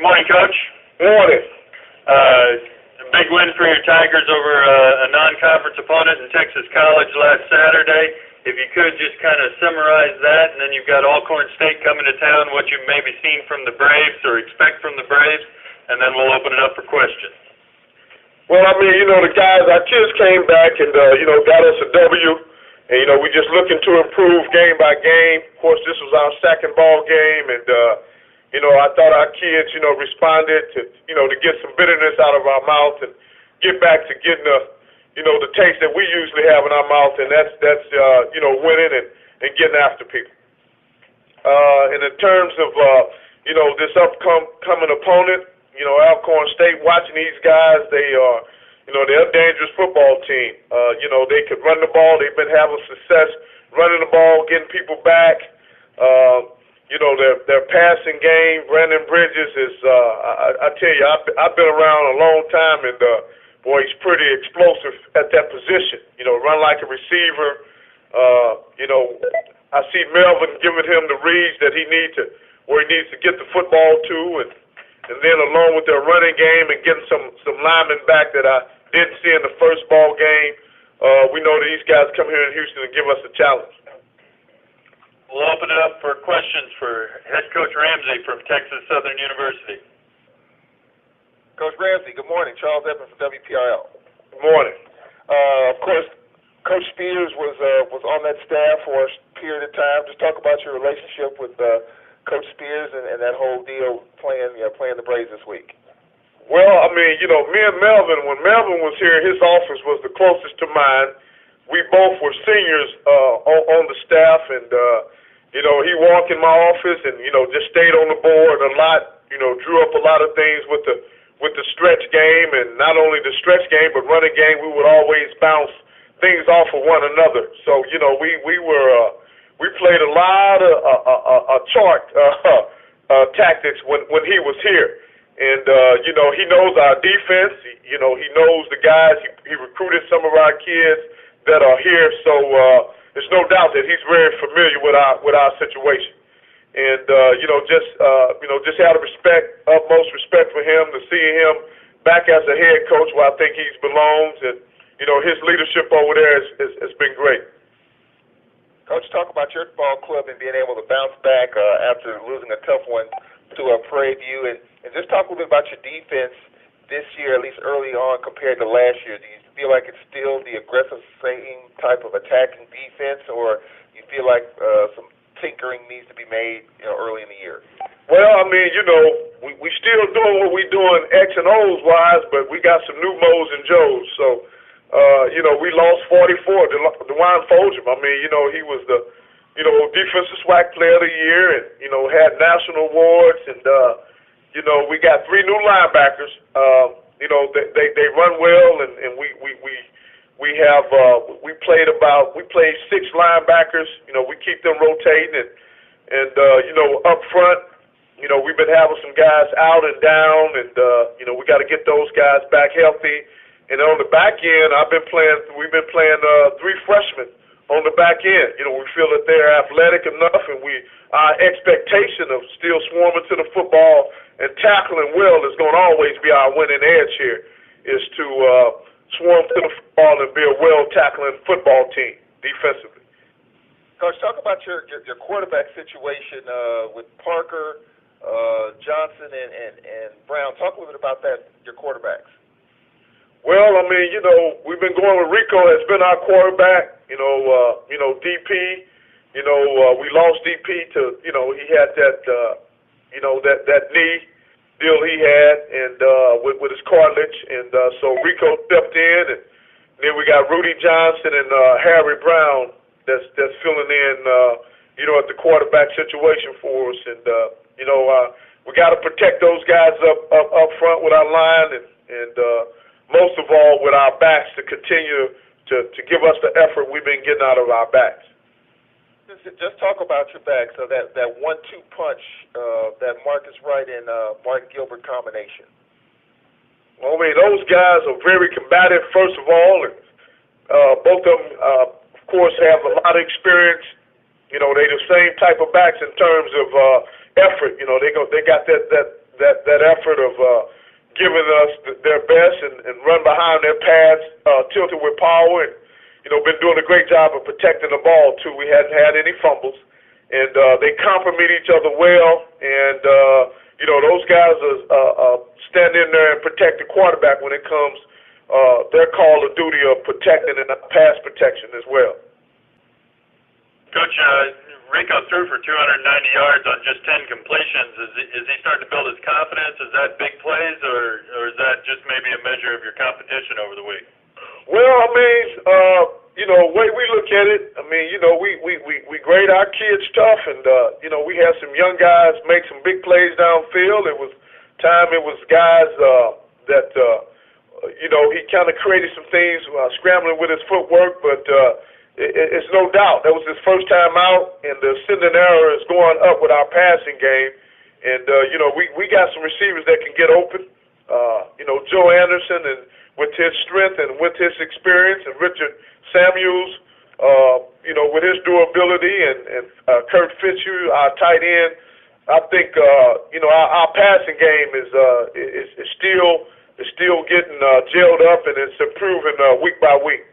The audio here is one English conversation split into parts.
Good morning, Coach. Morning. A big win for your Tigers over a non-conference opponent in Texas College last Saturday. If you could just kind of summarize that, and then you've got Alcorn State coming to town, what you've maybe seen from the Braves or expect from the Braves, and then we'll open it up for questions. Well, I mean, the guys, our kids came back and, got us a W. And, we're just looking to improve game by game. Of course, this was our second ball game, and, I thought our kids, responded to get some bitterness out of our mouth and get back to getting the taste that we usually have in our mouth, and that's winning and getting after people. And in terms of, this upcoming opponent, Alcorn State, watching these guys, they're a dangerous football team. They could run the ball. They've been having success running the ball, getting people back. Their passing game, Brandon Bridges is, I tell you, I've been around a long time, and, boy, he's pretty explosive at that position. Run like a receiver. I see Melvin giving him the reads that where he needs to get the football to, and then along with their running game and getting some linemen back that I didn't see in the first ball game, we know that these guys come here in Houston and give us a challenge. We'll open it up for questions for head coach Ramsey from Texas Southern University. Coach Ramsey, good morning. Charles Evans from WPRL. Good morning. Of course, Coach Spears was on that staff for a period of time. Just talk about your relationship with Coach Spears and that whole deal playing the Braves this week. Well, I mean, me and Melvin, when Melvin was here, his office was the closest to mine. We both were seniors on the staff, and he walked in my office and just stayed on the board a lot. Drew up a lot of things with the stretch game, and not only the stretch game but running game. We would always bounce things off of one another. So we played a lot of chart tactics when he was here, and he knows our defense. He knows the guys. He recruited some of our kids that are here, so there's no doubt that he's very familiar with our situation. And just out of respect, utmost respect for him, to see him back as a head coach where I think he belongs, and his leadership over there has been great. Coach, talk about your ball club and being able to bounce back after losing a tough one to Prairie View, and just talk a little bit about your defense this year, at least early on, compared to last year. Do you feel like it's still the aggressive, same type of attacking defense, or you feel like some tinkering needs to be made early in the year? Well, I mean, we still doing what we doing X and O's wise, but we got some new Mo's and Joe's. So, we lost 44. DeWine Foljam, I mean, he was the, defensive SWAC player of the year, and, had national awards, and, we got 3 new linebackers. They run well, and we played 6 linebackers. We keep them rotating, and up front, we've been having some guys out and down, and we got to get those guys back healthy. And on the back end, we've been playing 3 freshmen on the back end. We feel that they're athletic enough, and our expectation of still swarming to the football and tackling well is going to always be our winning edge here, is to swarm to the football and be a well-tackling football team defensively. Coach, talk about your quarterback situation with Parker, Johnson, and Brown. Talk a little bit about that, your quarterbacks. Well, I mean, we've been going with Rico has been our quarterback. DP. We lost DP to, he had that, that knee deal he had, and with his cartilage, and so Rico stepped in, and then we got Rudy Johnson and Harry Brown that's filling in, at the quarterback situation for us, and we got to protect those guys up front with our line, and most of all with our backs to continue to give us the effort we've been getting out of our backs. Just talk about your back. So that 1-2 punch, that Marcus Wright and Martin Gilbert combination. Well, I mean, those guys are very combative, first of all, and both of them, of course, have a lot of experience. They the same type of backs in terms of effort. They got that that effort of giving us their best and run behind their pads, tilted with power, and been doing a great job of protecting the ball too. We hadn't had any fumbles, and they complement each other well. And those guys are stand in there and protect the quarterback when it comes their call of duty of protecting and pass protection as well. Coach, Rico threw for 290 yards on just 10 completions. Is he starting to build his confidence? Is that big plays, or is that just maybe a measure of your competition over the week? Well, I mean, way we look at it, I mean, we grade our kids tough, and we had some young guys make some big plays downfield. It was guys that he kind of created some things scrambling with his footwork, but it's no doubt that was his first time out, and the ascending error is going up with our passing game. And we got some receivers that can get open. Joe Anderson, and with his strength and with his experience, and Richard Samuels, with his durability, and Kurt Fitzhugh, our tight end. I think our passing game is still getting gelled up, and it's improving week by week.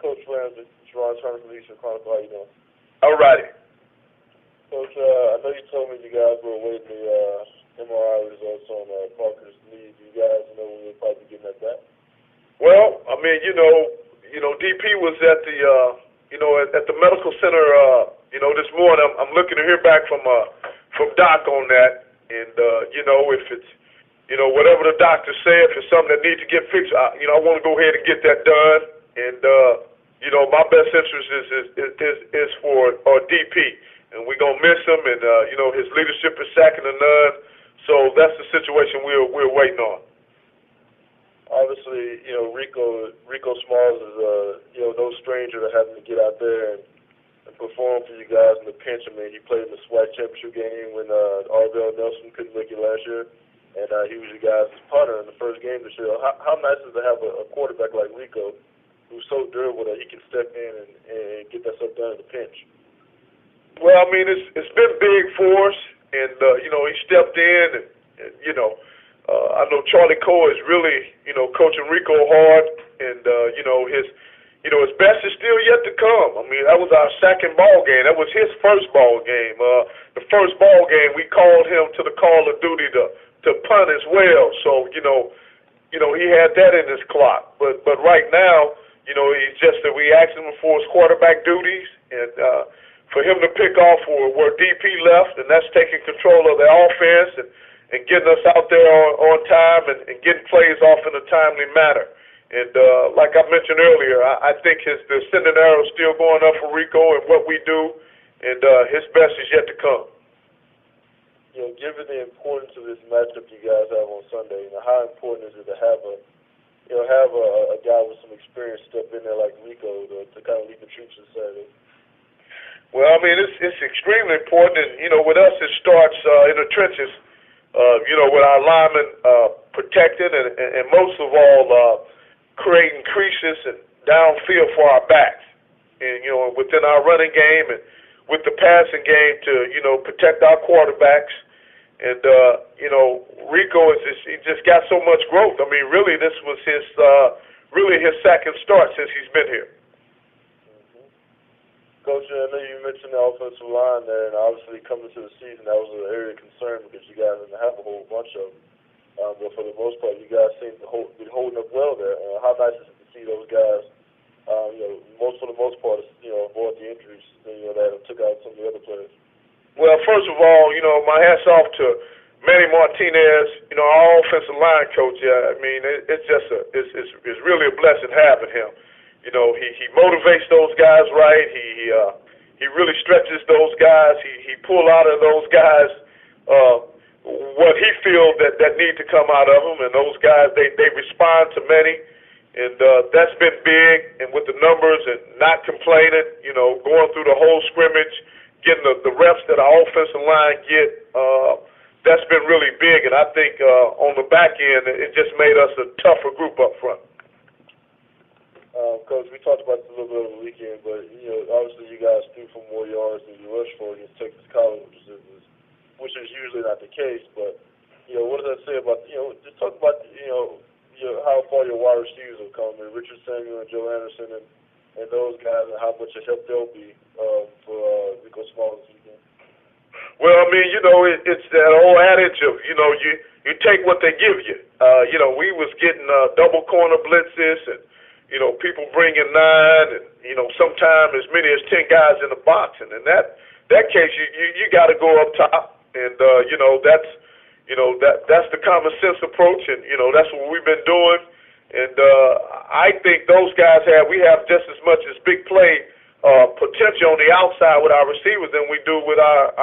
Coach Ramsey, it's Ron Turner from the Eastern Chronicle. How you doing? All righty. Coach, I know you told me you guys were awaiting the MRI results on Parker's knee. Do you guys know when you'll probably be getting that back? Well, I mean, DP was at the at the medical center this morning. I'm looking to hear back from Doc on that, and if it's whatever the doctor say, if it's something that needs to get fixed, I want to go ahead and get that done. And my best interest is for DP, and we're gonna miss him, and his leadership is second to none. So that's the situation we're waiting on. Obviously, Rico Smalls is no stranger to having to get out there and perform for you guys in the pinch. I mean, he played in the SWAC championship game when Arvell Nelson couldn't make it last year, and he was your guys' punter in the first game this year. How nice is it to have a quarterback like Rico, who's so durable that he can step in and get that stuff done in the pinch? Well, I mean, it's been big for us, and he stepped in, and I know Charlie Cole is really coaching Rico hard, and his best is still yet to come. I mean, that was our second ball game. That was his first ball game. The first ball game we called him to the call of duty to punt as well. So he had that in his clock. But right now, he's just that we asked him for his quarterback duties, and for him to pick off where DP left, and that's taking control of the offense and getting us out there on time and getting plays off in a timely manner. And like I mentioned earlier, I think the ascending arrow is still going up for Rico and what we do, and his best is yet to come. Given the importance of this matchup you guys have on Sunday, how important is it to have a guy with some experience step in there like Rico to kind of lead the troops this Saturday? Well, I mean, it's extremely important, and with us, it starts in the trenches. With our linemen protecting and most of all creating creases and downfield for our backs, and within our running game and with the passing game to protect our quarterbacks. And Rico he just got so much growth. I mean, really, this was his second start since he's been here. Coach, I know you mentioned the offensive line there, and obviously coming to the season, that was an area of concern because you guys didn't have a whole bunch of them. But for the most part, you guys seem to be holding up well there. How nice is it to see those guys, for the most part, avoid the injuries that took out some of the other players? Well, first of all, my hats off to Manny Martinez, our offensive line coach. I mean, it's just it's really a blessing having him. He motivates those guys right. He really stretches those guys. He pull out of those guys what he feels that need to come out of them, and those guys they respond to Manny, and that's been big. And with the numbers and not complaining, going through the whole scrimmage, getting the reps that our offensive line get, that's been really big. And I think on the back end, it just made us a tougher group up front. Coach, we talked about this a little bit over the weekend, but obviously you guys threw for more yards than you rushed for against Texas College, which is which is usually not the case. But what does that say about just talk about how far your wide receivers have come, and Richard Samuel and Joe Anderson and those guys, and how much a help they'll be for Rico Small this weekend. Well, I mean, it's that old adage of you take what they give you. We was getting double corner blitzes and people bringing 9 and sometimes as many as 10 guys in the box, and in that case you got to go up top, and that's the common sense approach, and that's what we've been doing, and I think those guys we have just as much as big play potential on the outside with our receivers than we do with our